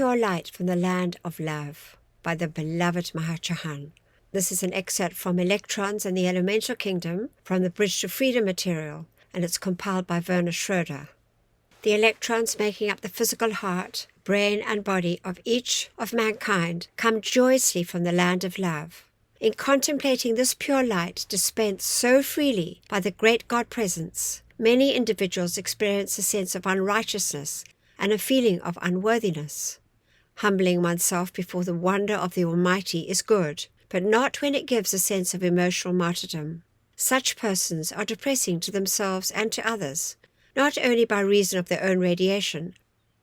pure light from the land of love by the Beloved Maha Chohan. This is an excerpt from Electrons and the Elemental Kingdom from the Bridge to Freedom material, and it's compiled by Werner Schroeder. The electrons making up the physical heart, brain and body of each of mankind come joyously from the land of love. In contemplating this pure light dispensed so freely by the great God presence, many individuals experience a sense of unrighteousness and a feeling of unworthiness. Humbling oneself before the wonder of the Almighty is good, but not when it gives a sense of emotional martyrdom. Such persons are depressing to themselves and to others, not only by reason of their own radiation,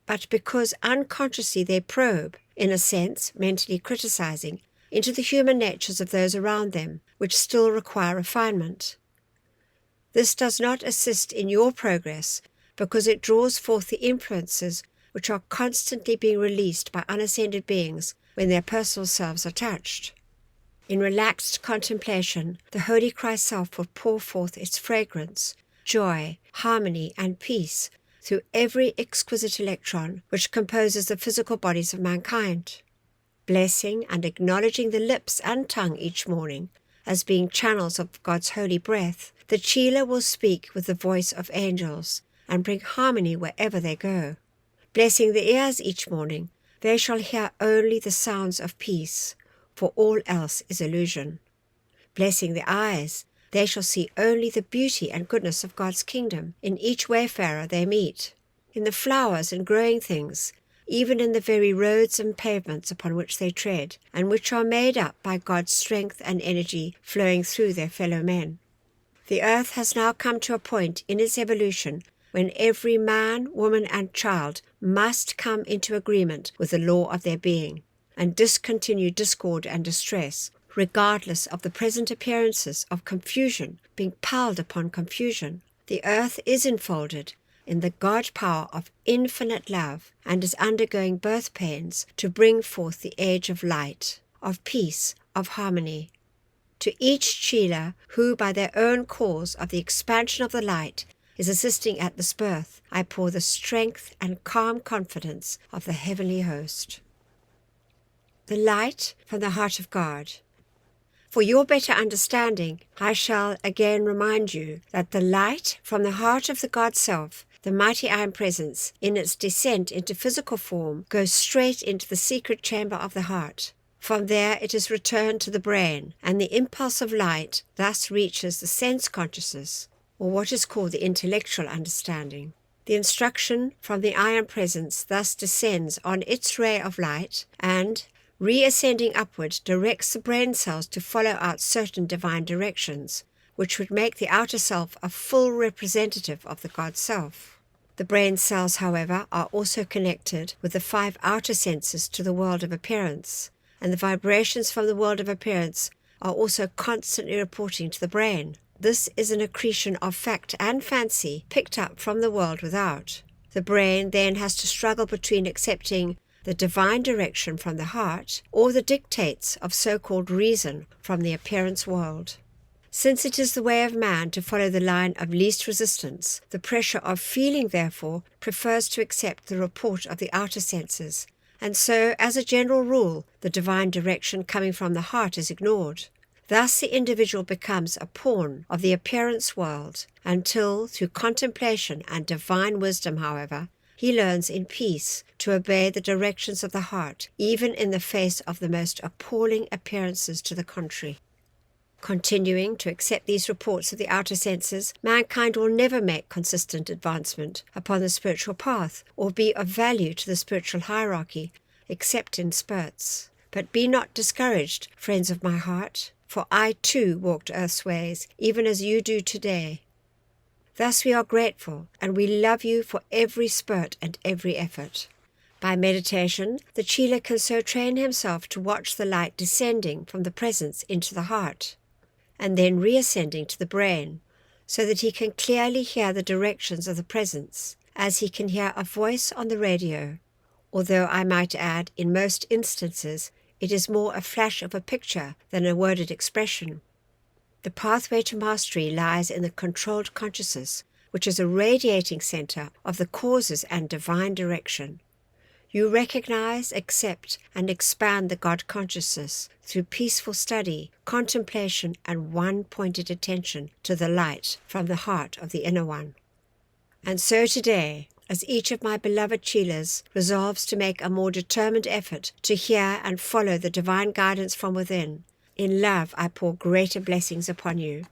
but because unconsciously they probe, in a sense, mentally criticizing, into the human natures of those around them, which still require refinement. This does not assist in your progress because it draws forth the influences which are constantly being released by unascended beings when their personal selves are touched. In relaxed contemplation, the Holy Christ Self will pour forth its fragrance, joy, harmony, and peace through every exquisite electron which composes the physical bodies of mankind. Blessing and acknowledging the lips and tongue each morning as being channels of God's holy breath, the Chela will speak with the voice of angels and bring harmony wherever they go. Blessing the ears each morning, they shall hear only the sounds of peace, for all else is illusion. Blessing the eyes, they shall see only the beauty and goodness of God's kingdom in each wayfarer they meet, in the flowers and growing things, even in the very roads and pavements upon which they tread, and which are made up by God's strength and energy flowing through their fellow men. The earth has now come to a point in its evolution when every man, woman, and child must come into agreement with the law of their being, and discontinue discord and distress, regardless of the present appearances of confusion being piled upon confusion. The earth is enfolded in the God power of infinite love and is undergoing birth pains to bring forth the age of light, of peace, of harmony. To each Chela who, by their own cause of the expansion of the light, is assisting at this birth, I pour the strength and calm confidence of the heavenly host. The light from the heart of God. For your better understanding, I shall again remind you that the light from the heart of the God Self, the mighty I Am Presence, in its descent into physical form, goes straight into the secret chamber of the heart. From there it is returned to the brain, and the impulse of light thus reaches the sense consciousness, or what is called the intellectual understanding. The instruction from the I Am Presence thus descends on its ray of light and, reascending upward, directs the brain cells to follow out certain divine directions, which would make the outer self a full representative of the God Self. The brain cells, however, are also connected with the 5 outer senses to the world of appearance, and the vibrations from the world of appearance are also constantly reporting to the brain. This is an accretion of fact and fancy picked up from the world without. The brain then has to struggle between accepting the divine direction from the heart or the dictates of so-called reason from the appearance world. Since it is the way of man to follow the line of least resistance, the pressure of feeling, therefore, prefers to accept the report of the outer senses, and so, as a general rule, the divine direction coming from the heart is ignored. Thus the individual becomes a pawn of the appearance world until, through contemplation and divine wisdom, however, he learns in peace to obey the directions of the heart, even in the face of the most appalling appearances to the contrary. Continuing to accept these reports of the outer senses, mankind will never make consistent advancement upon the spiritual path or be of value to the spiritual hierarchy, except in spurts. But be not discouraged, friends of my heart, for I too walked earth's ways, even as you do today. Thus we are grateful, and we love you for every spurt and every effort. By meditation, the Chela can so train himself to watch the light descending from the presence into the heart, and then reascending to the brain, so that he can clearly hear the directions of the presence, as he can hear a voice on the radio, although I might add, in most instances, it is more a flash of a picture than a worded expression. The pathway to mastery lies in the controlled consciousness, which is a radiating center of the causes and divine direction. You recognize, accept, and expand the God consciousness through peaceful study, contemplation, and one-pointed attention to the light from the heart of the inner one. And so today, as each of my beloved Chelas resolves to make a more determined effort to hear and follow the divine guidance from within, in love I pour greater blessings upon you.